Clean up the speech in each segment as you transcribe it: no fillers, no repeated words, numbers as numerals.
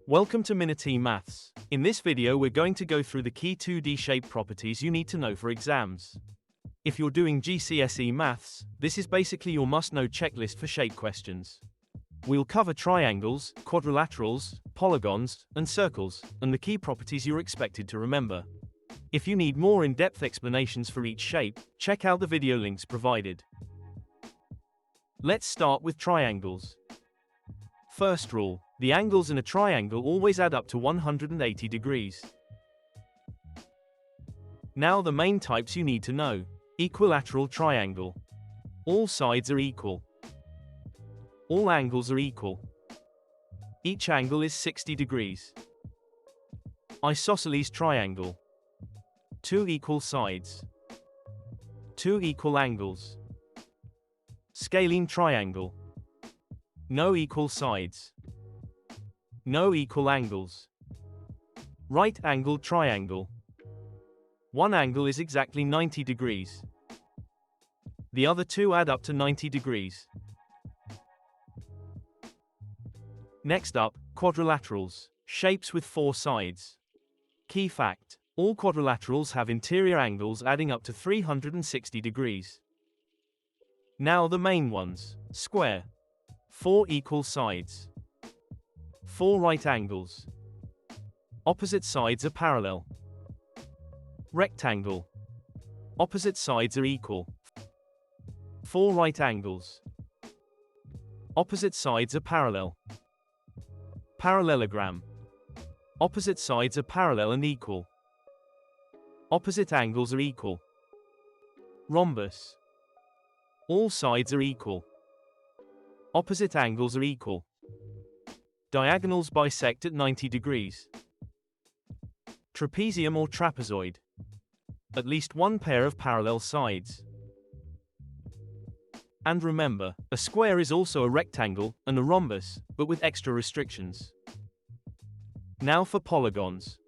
Welcome to Minity Maths. In this video we're going to go through the key 2D shape properties you need to know for exams. If you're doing GCSE Maths, this is basically your must-know checklist for shape questions. We'll cover triangles, quadrilaterals, polygons, and circles, and the key properties you're expected to remember. If you need more in-depth explanations for each shape, check out the video links provided. Let's start with triangles. First rule: the angles in a triangle always add up to 180 degrees. Now the main types you need to know. Equilateral triangle. All sides are equal. All angles are equal. Each angle is 60 degrees. Isosceles triangle. Two equal sides. Two equal angles. Scalene triangle. No equal sides. No equal angles. Right-angled triangle. One angle is exactly 90 degrees. The other two add up to 90 degrees. Next up, quadrilaterals. Shapes with four sides. Key fact: all quadrilaterals have interior angles adding up to 360 degrees. Now the main ones. Square. Four equal sides. Four right angles. Opposite sides are parallel. Rectangle. Opposite sides are equal. Four right angles. Opposite sides are parallel. Parallelogram. Opposite sides are parallel and equal. Opposite angles are equal. Rhombus. All sides are equal. Opposite angles are equal. Diagonals bisect at 90 degrees. Trapezium or trapezoid. At least one pair of parallel sides. And remember, a square is also a rectangle and a rhombus, but with extra restrictions. Now for polygons.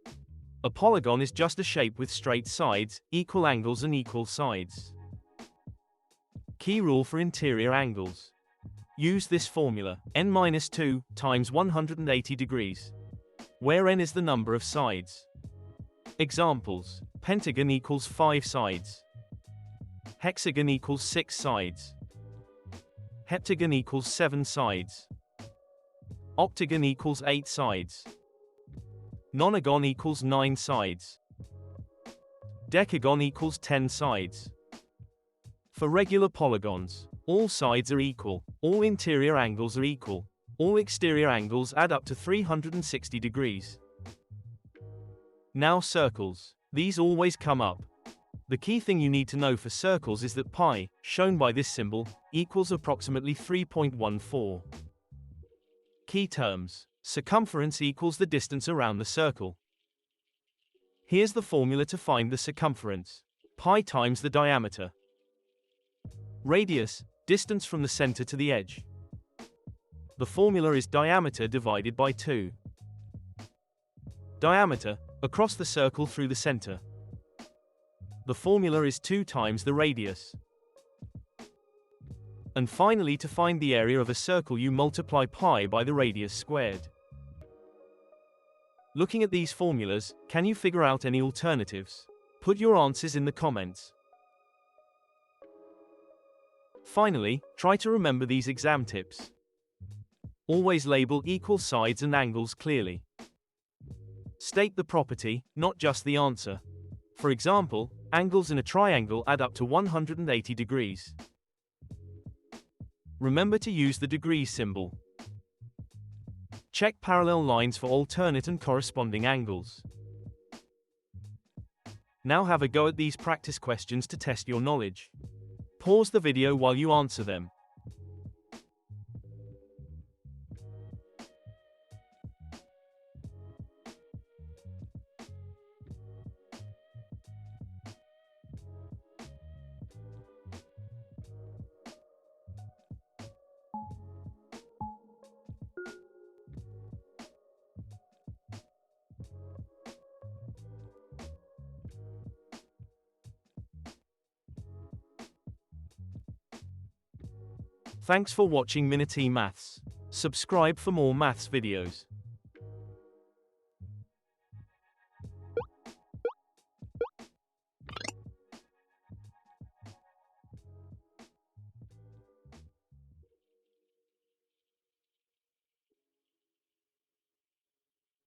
A polygon is just a shape with straight sides, equal angles and equal sides. Key rule for interior angles. Use this formula, n-2 times 180 degrees, where n is the number of sides. Examples: pentagon equals 5 sides. Hexagon equals 6 sides. Heptagon equals 7 sides. Octagon equals 8 sides. Nonagon equals 9 sides. Decagon equals 10 sides. For regular polygons, all sides are equal, all interior angles are equal, all exterior angles add up to 360 degrees. Now circles. These always come up. The key thing you need to know for circles is that pi, shown by this symbol, equals approximately 3.14. Key terms. Circumference equals the distance around the circle. Here's the formula to find the circumference. Pi times the diameter. Radius, distance from the center to the edge. The formula is diameter divided by 2. Diameter, across the circle through the center. The formula is 2 times the radius. And finally, to find the area of a circle you multiply pi by the radius squared. Looking at these formulas, can you figure out any alternatives? Put your answers in the comments. Finally, try to remember these exam tips. Always label equal sides and angles clearly. State the property, not just the answer. For example, angles in a triangle add up to 180 degrees. Remember to use the degrees symbol. Check parallel lines for alternate and corresponding angles. Now have a go at these practice questions to test your knowledge. Pause the video while you answer them. Thanks for watching Minity Maths. Subscribe for more maths videos.